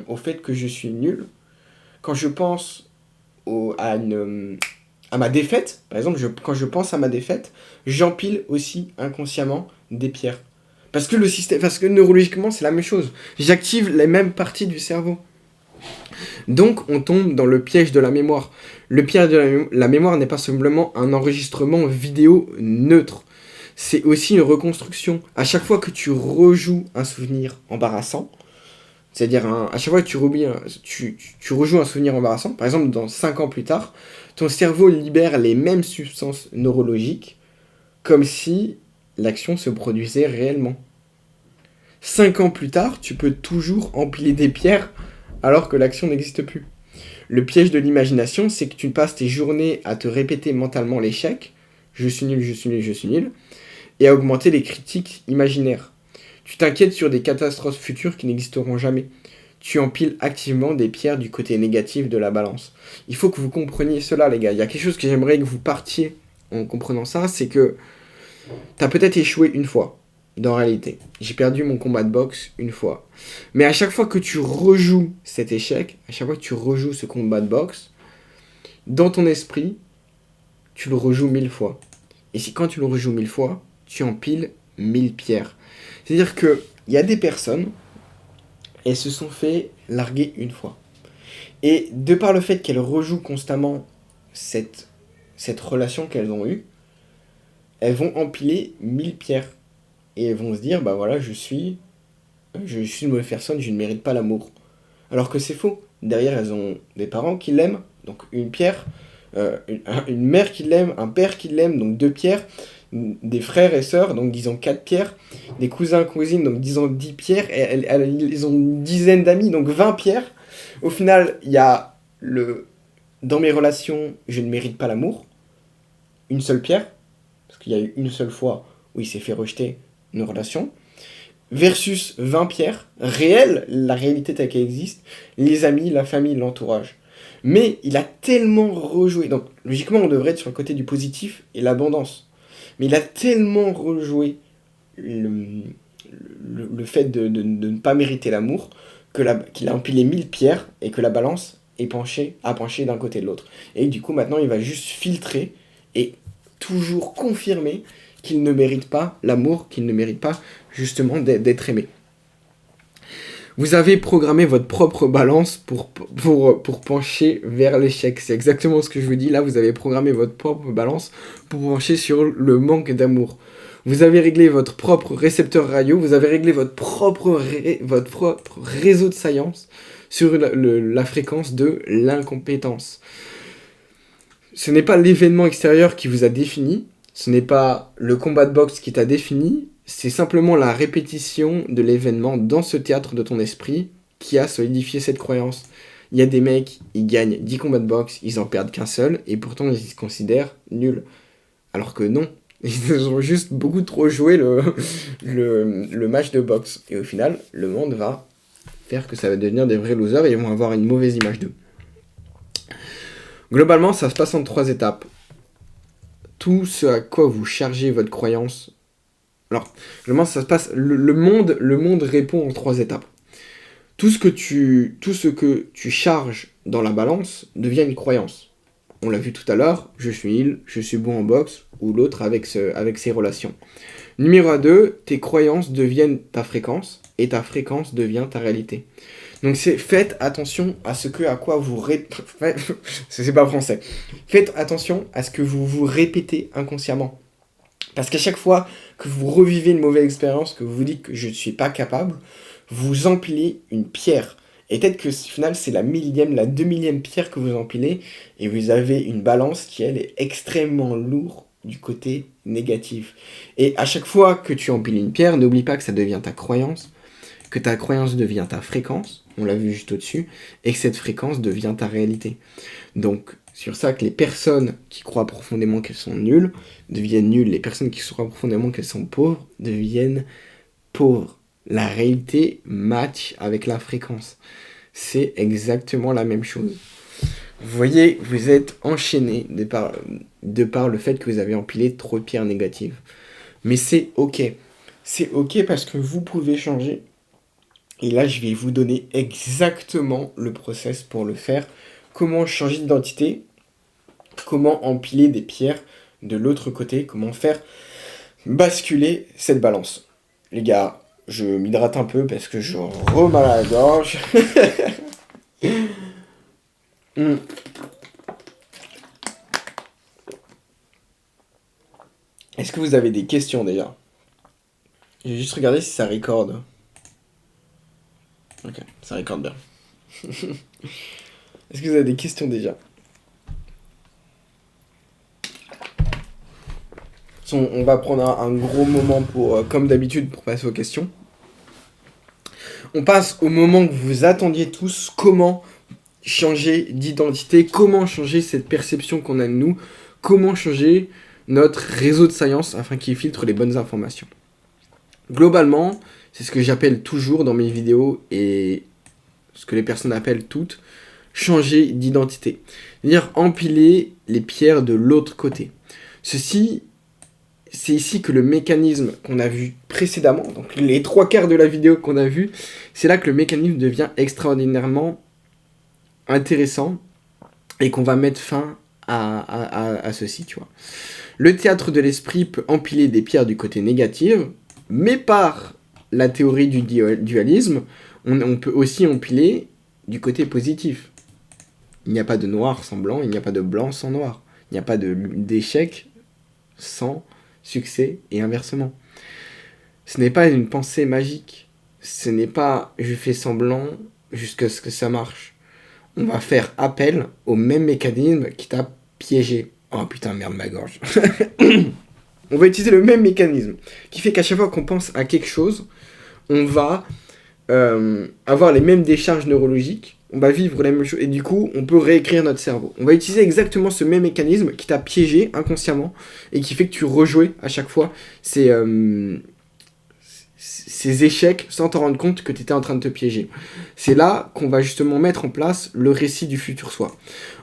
au fait que je suis nul, quand je pense à ma défaite, par exemple, quand je pense à ma défaite, j'empile aussi inconsciemment des pierres. Parce que neurologiquement, c'est la même chose. J'active les mêmes parties du cerveau. Donc, on tombe dans le piège de la mémoire. Le piège de la mémoire n'est pas simplement un enregistrement vidéo neutre. c'est aussi une reconstruction. À chaque fois que tu rejoues un souvenir embarrassant, c'est-à-dire à chaque fois que tu rejoues un souvenir embarrassant, par exemple dans 5 ans plus tard, ton cerveau libère les mêmes substances neurologiques comme si l'action se produisait réellement. 5 ans plus tard, tu peux toujours empiler des pierres alors que l'action n'existe plus. Le piège de l'imagination, c'est que tu passes tes journées à te répéter mentalement l'échec, je suis nul, je suis nul, je suis nul, et à augmenter les critiques imaginaires. Tu t'inquiètes sur des catastrophes futures qui n'existeront jamais. Tu empiles activement des pierres du côté négatif de la balance. Il faut que vous compreniez cela, les gars. Il y a quelque chose que j'aimerais que vous partiez en comprenant ça, c'est que tu as peut-être échoué une fois, dans la réalité. J'ai perdu mon combat de boxe une fois. Mais à chaque fois que tu rejoues cet échec, à chaque fois que tu rejoues ce combat de boxe, dans ton esprit, tu le rejoues 1000 fois. Et si quand tu le rejoues 1000 fois, tu empiles 1000 pierres. C'est-à-dire qu'il y a des personnes, elles se sont fait larguer une fois. Et de par le fait qu'elles rejouent constamment cette relation qu'elles ont eue, elles vont empiler 1000 pierres. Et elles vont se dire, bah voilà, je suis une mauvaise personne, je ne mérite pas l'amour. Alors que c'est faux. Derrière, elles ont des parents qui l'aiment, donc une pierre, une mère qui l'aime, un père qui l'aime, donc 2 pierres, des frères et sœurs, donc disons 4 pierres, des cousins, cousines, donc disons 10 pierres, et ils ont une dizaine d'amis, donc 20 pierres. Au final, il y a dans mes relations, je ne mérite pas l'amour, une seule pierre, parce qu'il y a eu une seule fois où il s'est fait rejeter une relation, versus 20 pierres, réelles, la réalité telle qu'elle existe, les amis, la famille, l'entourage. Mais il a tellement rejoué, donc logiquement on devrait être sur le côté du positif et l'abondance, mais il a tellement rejoué le fait de ne pas mériter l'amour qu'il a empilé 1000 pierres et que la balance a penché d'un côté de l'autre. Et du coup maintenant il va juste filtrer et toujours confirmer qu'il ne mérite pas l'amour, qu'il ne mérite pas justement d'être aimé. Vous avez programmé votre propre balance pour pencher vers l'échec. C'est exactement ce que je vous dis. Là, vous avez programmé votre propre balance pour pencher sur le manque d'amour. Vous avez réglé votre propre récepteur radio. Vous avez réglé votre propre réseau de science sur la fréquence de l'incompétence. Ce n'est pas l'événement extérieur qui vous a défini. Ce n'est pas le combat de boxe qui t'a défini. C'est simplement la répétition de l'événement dans ce théâtre de ton esprit qui a solidifié cette croyance. Il y a des mecs, ils gagnent 10 combats de boxe, ils en perdent qu'un seul, et pourtant ils se considèrent nuls. Alors que non, ils ont juste beaucoup trop joué le match de boxe. Et au final, le monde va faire que ça va devenir des vrais losers et ils vont avoir une mauvaise image d'eux. Globalement, ça se passe en 3 étapes. Tout ce à quoi vous chargez votre croyance. Alors, globalement, ça se passe. Le monde répond en 3 étapes. Tout ce que tu charges dans la balance devient une croyance. On l'a vu tout à l'heure, je suis nul, je suis bon en boxe, ou l'autre avec ses relations. Numéro 2, tes croyances deviennent ta fréquence, et ta fréquence devient ta réalité. Donc faites attention à quoi vous c'est pas français. Faites attention à ce que vous vous répétez inconsciemment. Parce qu'à chaque fois que vous revivez une mauvaise expérience, que vous vous dites que je ne suis pas capable, vous empilez une pierre. Et peut-être que au final, c'est la 1000e, la 2000e pierre que vous empilez, et vous avez une balance qui, elle, est extrêmement lourde du côté négatif. Et à chaque fois que tu empiles une pierre, n'oublie pas que ça devient ta croyance, que ta croyance devient ta fréquence, on l'a vu juste au-dessus, et que cette fréquence devient ta réalité. Donc, sur ça que les personnes qui croient profondément qu'elles sont nulles deviennent nulles. Les personnes qui croient profondément qu'elles sont pauvres deviennent pauvres. La réalité match avec la fréquence. C'est exactement la même chose. Vous voyez, vous êtes enchaîné de par le fait que vous avez empilé trop de pierres négatives. Mais c'est ok. C'est ok parce que vous pouvez changer. Et là, je vais vous donner exactement le process pour le faire. Comment changer d'identité, comment empiler des pierres de l'autre côté, comment faire basculer cette balance. Les gars, je m'hydrate un peu parce que je remets à la gorge. Est-ce que vous avez des questions déjà? J'ai juste regardé si ça recorde. Ok, ça recorde bien. Est-ce que vous avez des questions déjà? On va prendre un gros moment pour, comme d'habitude, pour passer aux questions. On passe au moment que vous attendiez tous, comment changer d'identité, comment changer cette perception qu'on a de nous, comment changer notre réseau de science afin qu'il filtre les bonnes informations. Globalement, c'est ce que j'appelle toujours dans mes vidéos et ce que les personnes appellent toutes, changer d'identité. C'est-à-dire empiler les pierres de l'autre côté. C'est ici que le mécanisme qu'on a vu précédemment, donc les 3/4 de la vidéo qu'on a vu, c'est là que le mécanisme devient extraordinairement intéressant et qu'on va mettre fin à ceci, tu vois. Le théâtre de l'esprit peut empiler des pierres du côté négatif, mais par la théorie du dualisme, on peut aussi empiler du côté positif. Il n'y a pas de noir sans blanc, il n'y a pas de blanc sans noir. Il n'y a pas d'échec sans succès et inversement. Ce n'est pas une pensée magique. Ce n'est pas je fais semblant jusqu'à ce que ça marche. On va faire appel au même mécanisme qui t'a piégé. Oh putain, merde, ma gorge. On va utiliser le même mécanisme qui fait qu'à chaque fois qu'on pense à quelque chose, on va avoir les mêmes décharges neurologiques, on va vivre les mêmes choses et du coup, on peut réécrire notre cerveau. On va utiliser exactement ce même mécanisme qui t'a piégé inconsciemment et qui fait que tu rejouais à chaque fois ces échecs sans te rendre compte que tu étais en train de te piéger. C'est là qu'on va justement mettre en place le récit du futur soi.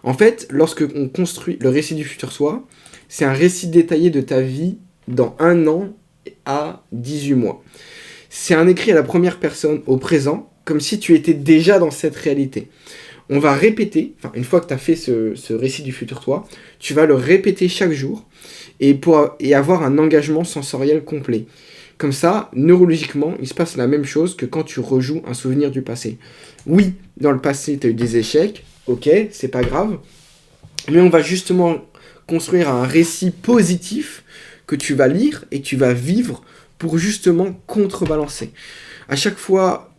En fait, lorsque on construit le récit du futur soi, c'est un récit détaillé de ta vie dans 1 an à 18 mois. C'est un écrit à la première personne au présent, comme si tu étais déjà dans cette réalité. On va répéter, une fois que tu as fait ce récit du futur toi, tu vas le répéter chaque jour et avoir un engagement sensoriel complet. Comme ça, neurologiquement, il se passe la même chose que quand tu rejoues un souvenir du passé. Oui, dans le passé, tu as eu des échecs, ok, c'est pas grave, mais on va justement construire un récit positif que tu vas lire et tu vas vivre pour justement contrebalancer. À chaque fois,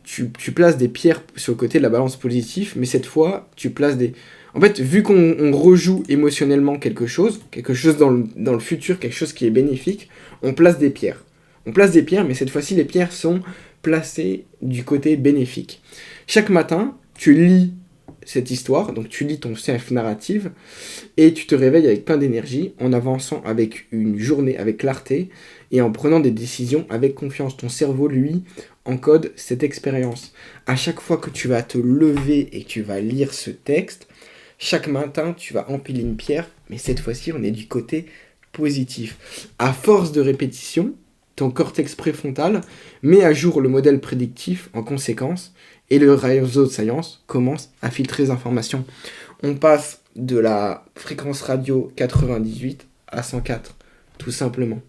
tu places des pierres sur le côté de la balance positive, mais cette fois, tu places des... En fait, vu qu'on rejoue émotionnellement quelque chose dans le futur, quelque chose qui est bénéfique, on place des pierres. On place des pierres, mais cette fois-ci, les pierres sont placées du côté bénéfique. Chaque matin, tu lis cette histoire, donc tu lis ton self-narrative, et tu te réveilles avec plein d'énergie, en avançant avec une journée avec clarté, et en prenant des décisions avec confiance. Ton cerveau, lui, encode cette expérience. À chaque fois que tu vas te lever et que tu vas lire ce texte, chaque matin, tu vas empiler une pierre, mais cette fois-ci, on est du côté positif. À force de répétition, ton cortex préfrontal met à jour le modèle prédictif en conséquence, et le réseau de science commence à filtrer les informations. On passe de la fréquence radio 98 à 104, tout simplement.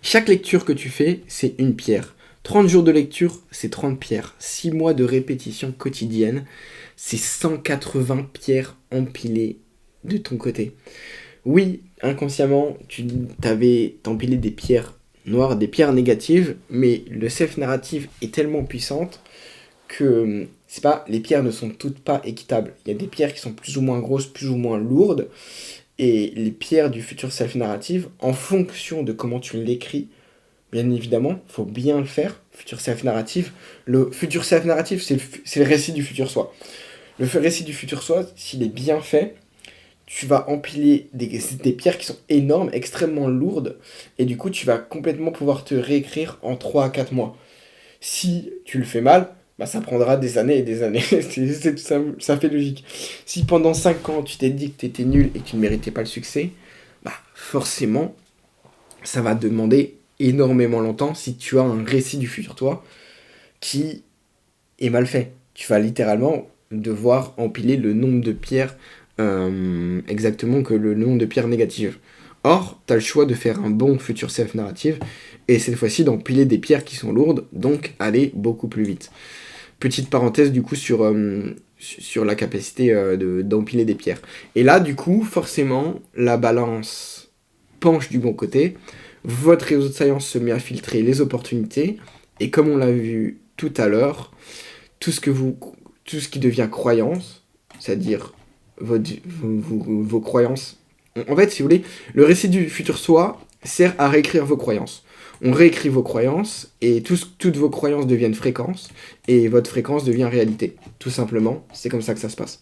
Chaque lecture que tu fais, c'est une pierre. 30 jours de lecture, c'est 30 pierres. 6 mois de répétition quotidienne, c'est 180 pierres empilées de ton côté. Oui, inconsciemment, t'avais empilé des pierres noires, des pierres négatives, mais le self-narrative est tellement puissante que les pierres ne sont toutes pas équitables. Il y a des pierres qui sont plus ou moins grosses, plus ou moins lourdes, et les pierres du futur self-narrative, en fonction de comment tu l'écris, bien évidemment, il faut bien le faire. Futur self-narrative, le futur self-narrative, c'est le récit du futur soi. Le récit du futur soi, s'il est bien fait, tu vas empiler des pierres qui sont énormes, extrêmement lourdes, et du coup, tu vas complètement pouvoir te réécrire en 3 à 4 mois. Si tu le fais mal, ça prendra des années et des années. Ça fait logique. Si pendant 5 ans, tu t'es dit que tu étais nul et que tu ne méritais pas le succès, forcément, ça va demander énormément longtemps si tu as un récit du futur toi qui est mal fait. Tu vas littéralement devoir empiler le nombre de pierres exactement que le nombre de pierres négatives. Or, tu as le choix de faire un bon futur self-narrative et cette fois-ci d'empiler des pierres qui sont lourdes, donc aller beaucoup plus vite. Petite parenthèse du coup sur la capacité d'empiler des pierres. Et là, du coup, forcément, la balance penche du bon côté, votre réseau de science se met à filtrer les opportunités, et comme on l'a vu tout à l'heure, tout ce qui devient croyance, c'est-à-dire vos croyances. En fait, si vous voulez, le récit du futur soi sert à réécrire vos croyances. On réécrit vos croyances et toutes vos croyances deviennent fréquences et votre fréquence devient réalité. Tout simplement, c'est comme ça que ça se passe.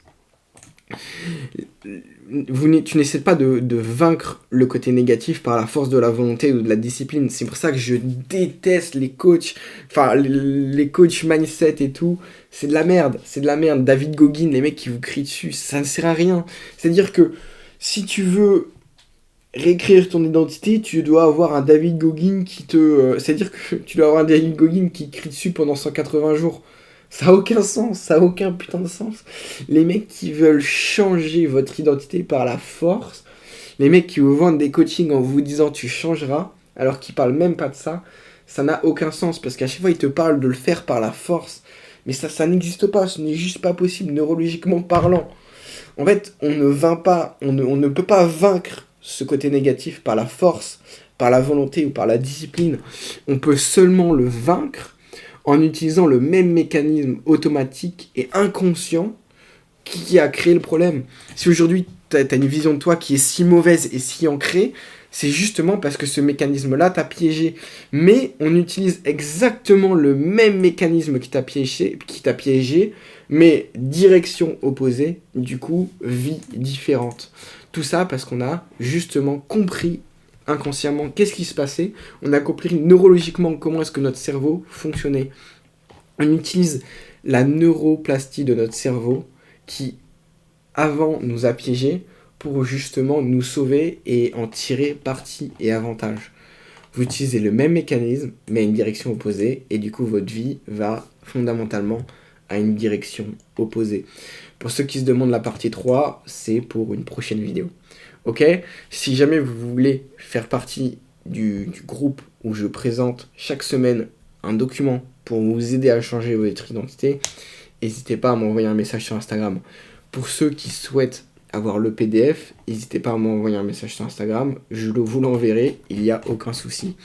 Tu n'essaies pas de vaincre le côté négatif par la force de la volonté ou de la discipline. C'est pour ça que je déteste les coachs, enfin les coachs mindset et tout. C'est de la merde, c'est de la merde. David Goggins, les mecs qui vous crient dessus, ça ne sert à rien. C'est-à-dire que si tu veux réécrire ton identité, tu dois avoir un David Goggins c'est-à-dire que tu dois avoir un David Goggins qui crie dessus pendant 180 jours. Ça n'a aucun sens, ça n'a aucun putain de sens. Les mecs qui veulent changer votre identité par la force, les mecs qui vous vendent des coachings en vous disant tu changeras, alors qu'ils parlent même pas de ça, ça n'a aucun sens, parce qu'à chaque fois ils te parlent de le faire par la force. Mais ça n'existe pas, ce n'est juste pas possible, neurologiquement parlant. En fait, on ne peut pas vaincre ce côté négatif par la force, par la volonté ou par la discipline. On peut seulement le vaincre en utilisant le même mécanisme automatique et inconscient qui a créé le problème. Si aujourd'hui, tu as une vision de toi qui est si mauvaise et si ancrée, c'est justement parce que ce mécanisme-là t'a piégé. Mais on utilise exactement le même mécanisme qui t'a piégé, mais direction opposée, du coup, vie différente. Tout ça parce qu'on a justement compris inconsciemment qu'est-ce qui se passait, on a compris neurologiquement comment est-ce que notre cerveau fonctionnait. On utilise la neuroplastie de notre cerveau qui, avant, nous a piégés pour justement nous sauver et en tirer parti et avantage. Vous utilisez le même mécanisme, mais à une direction opposée, et du coup, votre vie va fondamentalement à une direction opposée. Pour ceux qui se demandent la partie 3, c'est pour une prochaine vidéo. Ok ? Si jamais vous voulez faire partie du groupe où je présente chaque semaine un document pour vous aider à changer votre identité, n'hésitez pas à m'envoyer un message sur Instagram. Pour ceux qui souhaitent avoir le PDF, n'hésitez pas à m'envoyer un message sur Instagram, vous l'enverrai, il n'y a aucun souci.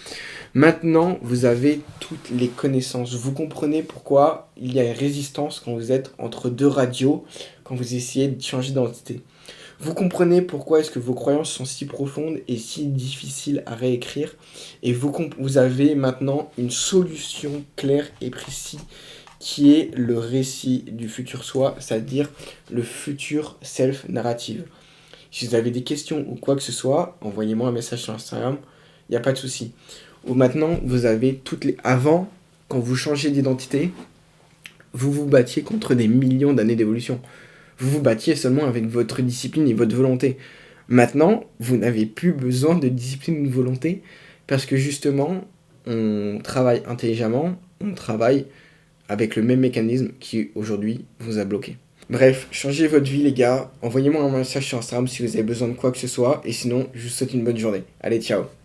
Maintenant, vous avez toutes les connaissances. Vous comprenez pourquoi il y a une résistance quand vous êtes entre deux radios, quand vous essayez de changer d'identité. Vous comprenez pourquoi est-ce que vos croyances sont si profondes et si difficiles à réécrire. Et vous avez maintenant une solution claire et précise qui est le récit du futur soi, c'est-à-dire le futur self-narrative. Si vous avez des questions ou quoi que ce soit, envoyez-moi un message sur Instagram, il n'y a pas de souci. Ou maintenant, vous avez Avant, quand vous changez d'identité, vous vous battiez contre des millions d'années d'évolution. Vous vous battiez seulement avec votre discipline et votre volonté. Maintenant, vous n'avez plus besoin de discipline ou de volonté parce que justement, on travaille intelligemment, on travaille avec le même mécanisme qui aujourd'hui vous a bloqué. Bref, changez votre vie les gars, envoyez-moi un message sur Instagram si vous avez besoin de quoi que ce soit et sinon, je vous souhaite une bonne journée. Allez, ciao.